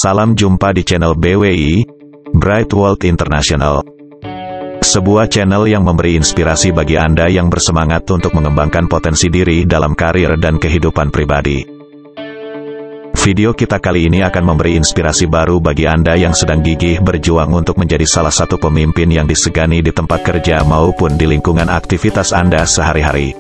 Salam jumpa di channel BWI, Bright World International. Sebuah channel yang memberi inspirasi bagi Anda yang bersemangat untuk mengembangkan potensi diri dalam karir dan kehidupan pribadi. Video kita kali ini akan memberi inspirasi baru bagi Anda yang sedang gigih berjuang untuk menjadi salah satu pemimpin yang disegani di tempat kerja maupun di lingkungan aktivitas Anda sehari-hari.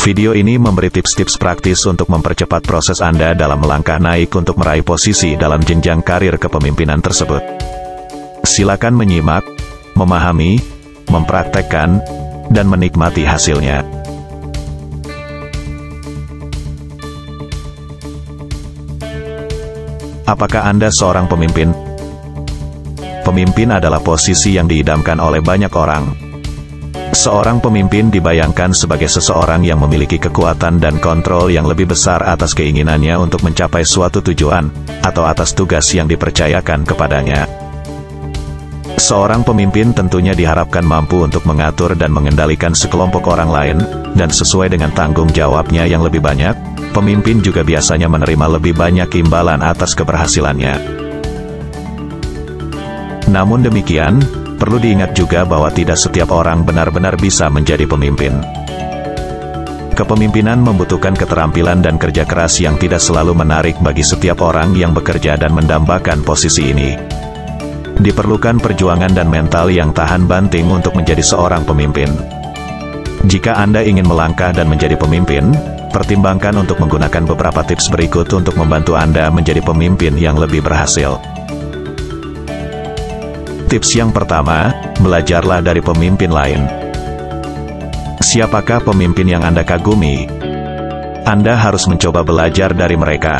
Video ini memberi tips-tips praktis untuk mempercepat proses Anda dalam melangkah naik untuk meraih posisi dalam jenjang karir kepemimpinan tersebut. Silakan menyimak, memahami, mempraktekkan, dan menikmati hasilnya. Apakah Anda seorang pemimpin? Pemimpin adalah posisi yang diidamkan oleh banyak orang. Seorang pemimpin dibayangkan sebagai seseorang yang memiliki kekuatan dan kontrol yang lebih besar atas keinginannya untuk mencapai suatu tujuan, atau atas tugas yang dipercayakan kepadanya. Seorang pemimpin tentunya diharapkan mampu untuk mengatur dan mengendalikan sekelompok orang lain, dan sesuai dengan tanggung jawabnya yang lebih banyak, pemimpin juga biasanya menerima lebih banyak imbalan atas keberhasilannya. Namun demikian, perlu diingat juga bahwa tidak setiap orang benar-benar bisa menjadi pemimpin. Kepemimpinan membutuhkan keterampilan dan kerja keras yang tidak selalu menarik bagi setiap orang yang bekerja dan mendambakan posisi ini. Diperlukan perjuangan dan mental yang tahan banting untuk menjadi seorang pemimpin. Jika Anda ingin melangkah dan menjadi pemimpin, pertimbangkan untuk menggunakan beberapa tips berikut untuk membantu Anda menjadi pemimpin yang lebih berhasil. Tips yang pertama, belajarlah dari pemimpin lain. Siapakah pemimpin yang Anda kagumi? Anda harus mencoba belajar dari mereka.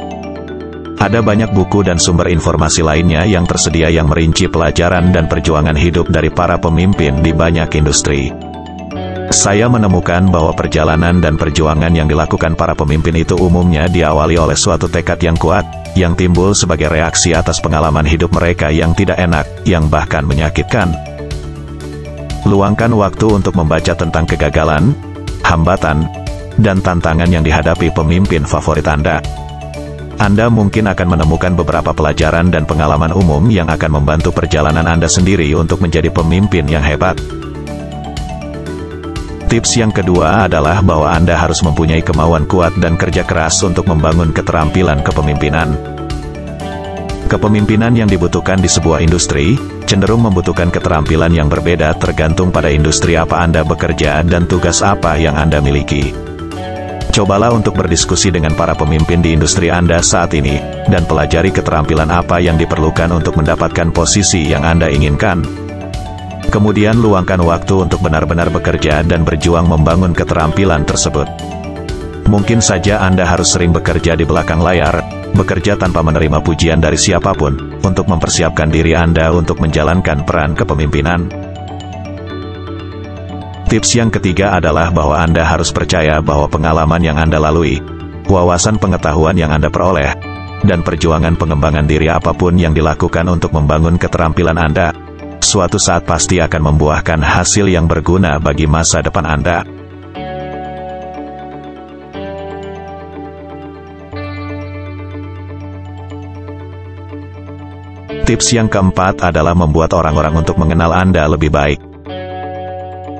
Ada banyak buku dan sumber informasi lainnya yang tersedia yang merinci pelajaran dan perjuangan hidup dari para pemimpin di banyak industri. Saya menemukan bahwa perjalanan dan perjuangan yang dilakukan para pemimpin itu umumnya diawali oleh suatu tekad yang kuat, yang timbul sebagai reaksi atas pengalaman hidup mereka yang tidak enak, yang bahkan menyakitkan. Luangkan waktu untuk membaca tentang kegagalan, hambatan, dan tantangan yang dihadapi pemimpin favorit Anda. Anda mungkin akan menemukan beberapa pelajaran dan pengalaman umum yang akan membantu perjalanan Anda sendiri untuk menjadi pemimpin yang hebat. Tips yang kedua adalah bahwa Anda harus mempunyai kemauan kuat dan kerja keras untuk membangun keterampilan kepemimpinan. Kepemimpinan yang dibutuhkan di sebuah industri, cenderung membutuhkan keterampilan yang berbeda tergantung pada industri apa Anda bekerja dan tugas apa yang Anda miliki. Cobalah untuk berdiskusi dengan para pemimpin di industri Anda saat ini, dan pelajari keterampilan apa yang diperlukan untuk mendapatkan posisi yang Anda inginkan. Kemudian luangkan waktu untuk benar-benar bekerja dan berjuang membangun keterampilan tersebut. Mungkin saja Anda harus sering bekerja di belakang layar, bekerja tanpa menerima pujian dari siapapun, untuk mempersiapkan diri Anda untuk menjalankan peran kepemimpinan. Tips yang ketiga adalah bahwa Anda harus percaya bahwa pengalaman yang Anda lalui, wawasan pengetahuan yang Anda peroleh, dan perjuangan pengembangan diri apapun yang dilakukan untuk membangun keterampilan Anda, suatu saat pasti akan membuahkan hasil yang berguna bagi masa depan Anda. Tips yang keempat adalah membuat orang-orang untuk mengenal Anda lebih baik.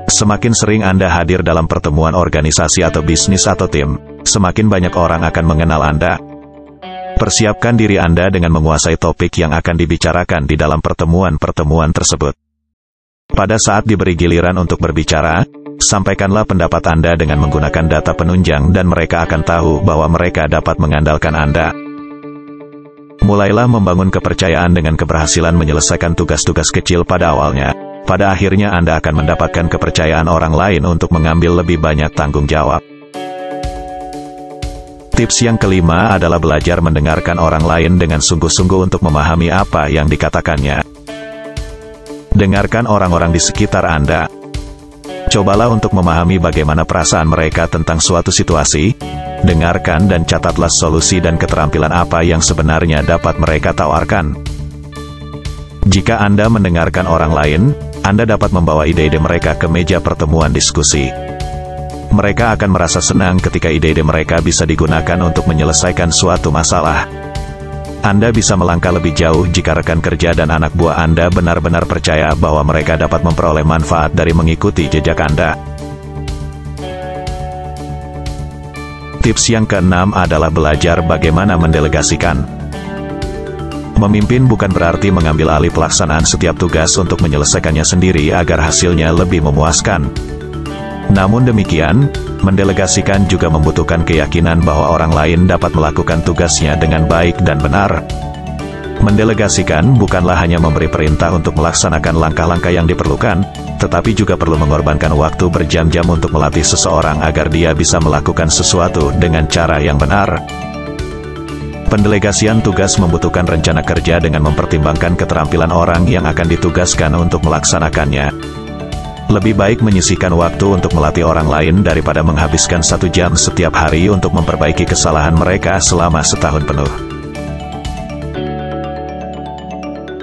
Semakin sering Anda hadir dalam pertemuan organisasi atau bisnis atau tim, semakin banyak orang akan mengenal Anda. Persiapkan diri Anda dengan menguasai topik yang akan dibicarakan di dalam pertemuan-pertemuan tersebut. Pada saat diberi giliran untuk berbicara, sampaikanlah pendapat Anda dengan menggunakan data penunjang dan mereka akan tahu bahwa mereka dapat mengandalkan Anda. Mulailah membangun kepercayaan dengan keberhasilan menyelesaikan tugas-tugas kecil pada awalnya. Pada akhirnya Anda akan mendapatkan kepercayaan orang lain untuk mengambil lebih banyak tanggung jawab. Tips yang kelima adalah belajar mendengarkan orang lain dengan sungguh-sungguh untuk memahami apa yang dikatakannya. Dengarkan orang-orang di sekitar Anda. Cobalah untuk memahami bagaimana perasaan mereka tentang suatu situasi. Dengarkan dan catatlah solusi dan keterampilan apa yang sebenarnya dapat mereka tawarkan. Jika Anda mendengarkan orang lain, Anda dapat membawa ide-ide mereka ke meja pertemuan diskusi. Mereka akan merasa senang ketika ide-ide mereka bisa digunakan untuk menyelesaikan suatu masalah. Anda bisa melangkah lebih jauh jika rekan kerja dan anak buah Anda benar-benar percaya bahwa mereka dapat memperoleh manfaat dari mengikuti jejak Anda. Tips yang keenam adalah belajar bagaimana mendelegasikan. Memimpin bukan berarti mengambil alih pelaksanaan setiap tugas untuk menyelesaikannya sendiri agar hasilnya lebih memuaskan. Namun demikian, mendelegasikan juga membutuhkan keyakinan bahwa orang lain dapat melakukan tugasnya dengan baik dan benar. Mendelegasikan bukanlah hanya memberi perintah untuk melaksanakan langkah-langkah yang diperlukan, tetapi juga perlu mengorbankan waktu berjam-jam untuk melatih seseorang agar dia bisa melakukan sesuatu dengan cara yang benar. Pendelegasian tugas membutuhkan rencana kerja dengan mempertimbangkan keterampilan orang yang akan ditugaskan untuk melaksanakannya. Lebih baik menyisihkan waktu untuk melatih orang lain daripada menghabiskan 1 jam setiap hari untuk memperbaiki kesalahan mereka selama setahun penuh.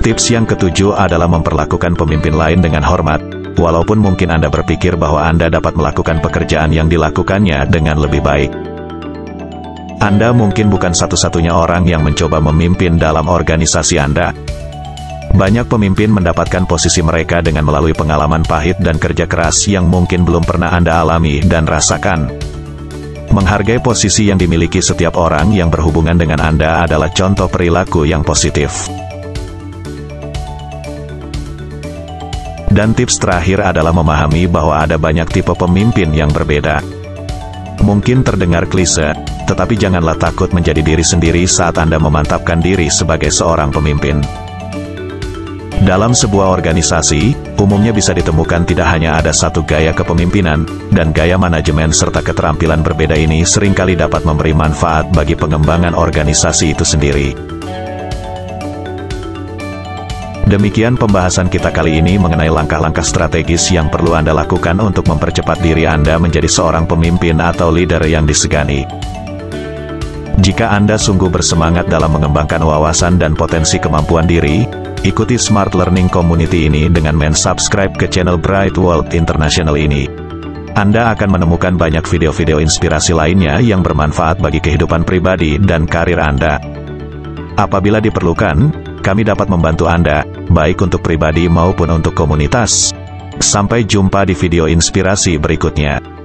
Tips yang ketujuh adalah memperlakukan pemimpin lain dengan hormat, walaupun mungkin Anda berpikir bahwa Anda dapat melakukan pekerjaan yang dilakukannya dengan lebih baik. Anda mungkin bukan satu-satunya orang yang mencoba memimpin dalam organisasi Anda. Banyak pemimpin mendapatkan posisi mereka dengan melalui pengalaman pahit dan kerja keras yang mungkin belum pernah Anda alami dan rasakan. Menghargai posisi yang dimiliki setiap orang yang berhubungan dengan Anda adalah contoh perilaku yang positif. Dan tips terakhir adalah memahami bahwa ada banyak tipe pemimpin yang berbeda. Mungkin terdengar klise, tetapi janganlah takut menjadi diri sendiri saat Anda memantapkan diri sebagai seorang pemimpin. Dalam sebuah organisasi, umumnya bisa ditemukan tidak hanya ada satu gaya kepemimpinan, dan gaya manajemen serta keterampilan berbeda ini seringkali dapat memberi manfaat bagi pengembangan organisasi itu sendiri. Demikian pembahasan kita kali ini mengenai langkah-langkah strategis yang perlu Anda lakukan untuk mempercepat diri Anda menjadi seorang pemimpin atau leader yang disegani. Jika Anda sungguh bersemangat dalam mengembangkan wawasan dan potensi kemampuan diri, ikuti Smart Learning Community ini dengan subscribe ke channel Bright World International ini. Anda akan menemukan banyak video-video inspirasi lainnya yang bermanfaat bagi kehidupan pribadi dan karir Anda. Apabila diperlukan, kami dapat membantu Anda, baik untuk pribadi maupun untuk komunitas. Sampai jumpa di video inspirasi berikutnya.